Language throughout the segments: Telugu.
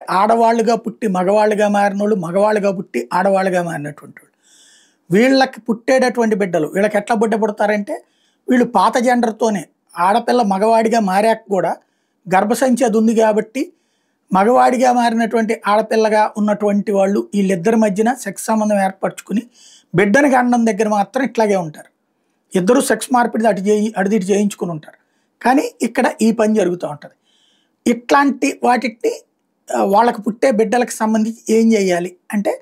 ఆడవాళ్ళుగా పుట్టి మగవాళ్ళుగా మారినోళ్ళు, మగవాళ్ళుగా పుట్టి ఆడవాళ్ళుగా మారినటువంటి వాళ్ళు. వీళ్ళకి పుట్టేటటువంటి బిడ్డలు వీళ్ళకి ఎట్లా బిడ్డ పుడతారంటే, వీళ్ళు పాత జెండర్‌తోనే ఆడపిల్ల మగవాడిగా మారాక కూడా గర్భసంచి అది ఉంది కాబట్టి, మగవాడిగా మారినటువంటి ఆడపిల్లగా ఉన్నటువంటి వాళ్ళు వీళ్ళిద్దరి మధ్యన సెక్స్ సంబంధం ఏర్పరచుకుని, బిడ్డని కనడం దగ్గర మాత్రం ఇట్లాగే ఉంటారు. ఇద్దరు సెక్స్ మార్పిడి అటు ఇటు చేయించుకుని ఉంటారు. కానీ ఇక్కడ ఈ పని జరుగుతూ ఉంటది. ఇట్లాంటి వాటిని వాళ్ళకి పుట్టే బిడ్డలకు సంబంధించి ఏం చేయాలి అంటే,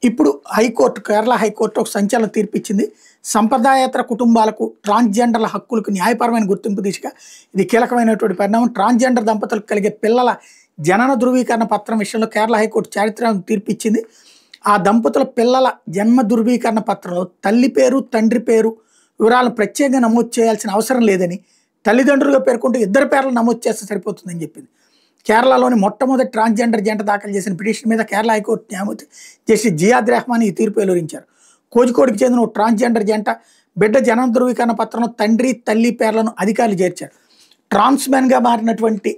ఇప్పుడు హైకోర్టు కేరళ హైకోర్టు ఒక సంచలన తీర్పు ఇచ్చింది. సంప్రదాయేతర కుటుంబాలకు ట్రాన్స్‌జెండర్ల హక్కులకు న్యాయపరమైన గుర్తింపు దిశగా ఇది కీలకమైనటువంటి పరిణామం. ట్రాన్స్‌జెండర్ దంపతులకు కలిగే పిల్లల జనన ధృవీకరణ పత్రం విషయంలో కేరళ హైకోర్టు చారిత్రాత్మక తీర్పు ఇచ్చింది. ఆ దంపతుల పిల్లల జన్మ ధృవీకరణ పత్రంలో తల్లి పేరు, తండ్రి పేరు వివరాలను ప్రత్యేకంగా నమోదు చేయాల్సిన అవసరం లేదని, తల్లిదండ్రులుగా పేర్కొంటూ ఇద్దరి పేర్లు నమోదు చేస్తే సరిపోతుందని చెప్పింది. కేరళలోని మొట్టమొదటి ట్రాన్స్‌జెండర్ జంట దాఖలు చేసిన పిటిషన్ మీద కేరళ హైకోర్టు న్యాయమూర్తి జస్టిస్ జియాద్ రెహమాన్ ఈ తీర్పు వెలువరించారు. కోజికోడ్కి చెందిన ఓ ట్రాన్స్‌జెండర్ జంట బిడ్డ జనన ధృవీకరణ పత్రంలో తండ్రి, తల్లి పేర్లను అధికారులు చేర్చారు. ట్రాన్స్ మెన్గా మారినటువంటి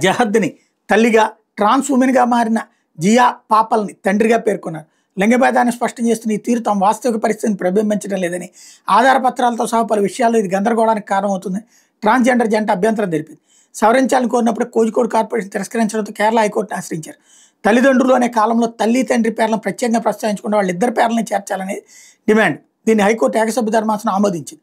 జహద్ని తల్లిగా, ట్రాన్స్ ఉమెన్గా మారిన జియా పాపల్ని తండ్రిగా పేర్కొన్నారు. లింగభేదాన్ని స్పష్టం చేస్తున్న ఈ తీరు తమ వాస్తవిక పరిస్థితిని ప్రతిబింబించడం లేదని, ఆధారపత్రాలతో సహా పలు విషయాల్లో ఇది గందరగోళానికి కారణమవుతుంది ట్రాన్స్‌జెండర్ జంట అభ్యంతరం తెలిపింది. సవరించాలని కోరినప్పుడు కోజికోడ్ కార్పొరేషన్ తిరస్కరించడంతో కేరళ హైకోర్టును ఆశ్రయించారు. తల్లిదండ్రులు అనే కాలంలో తల్లి, తండ్రి పేర్లను ప్రత్యేకంగా ప్రస్తావించకుండా వాళ్ళిద్దరి పేర్లని చేర్చాలనేది డిమాండ్. దీన్ని హైకోర్టు ఏకసభ్య ధర్మాసనం ఆమోదించింది.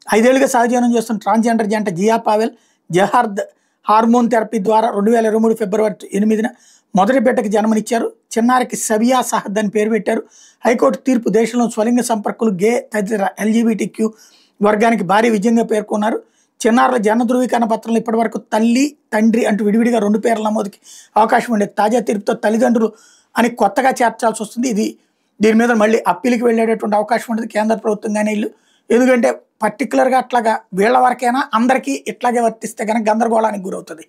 5 ఏళ్లుగా సహజీవనం చేస్తున్న ట్రాన్స్‌జెండర్ జంట జియా పావెల్ జహార్ద్ హార్మోన్ థెరపీ ద్వారా 2023 ఫిబ్రవరి 8న మొదటి బిడ్డకి జన్మనిచ్చారు. చిన్నారికి సబియా సహద్ అని పేరు పెట్టారు. హైకోర్టు తీర్పు దేశంలో స్వలింగ సంపర్కులు, గే తదితర ఎల్‌జీబీటీక్యూ వర్గానికి భారీ విజయంగా పేర్కొన్నారు. చిన్నారుల జన్మ ధృవీకరణ పత్రంలో ఇప్పటివరకు తల్లి, తండ్రి అంటూ విడివిడిగా 2 పేర్ల నమోదుకి అవకాశం ఉండేది. తాజా తీర్పుతో తల్లిదండ్రులు అని కొత్తగా చేర్చాల్సి వస్తుంది. దీని మీద మళ్ళీ అప్పీల్కి వెళ్ళేటటువంటి అవకాశం ఉంటుంది కేంద్ర ప్రభుత్వం కానీ వీళ్ళు. ఎందుకంటే పర్టికులర్గా అట్లాగా వీళ్ళ వరకైనా అందరికీ ఇట్లాగే వర్తిస్తే కనుక గందరగోళానికి గురవుతుంది.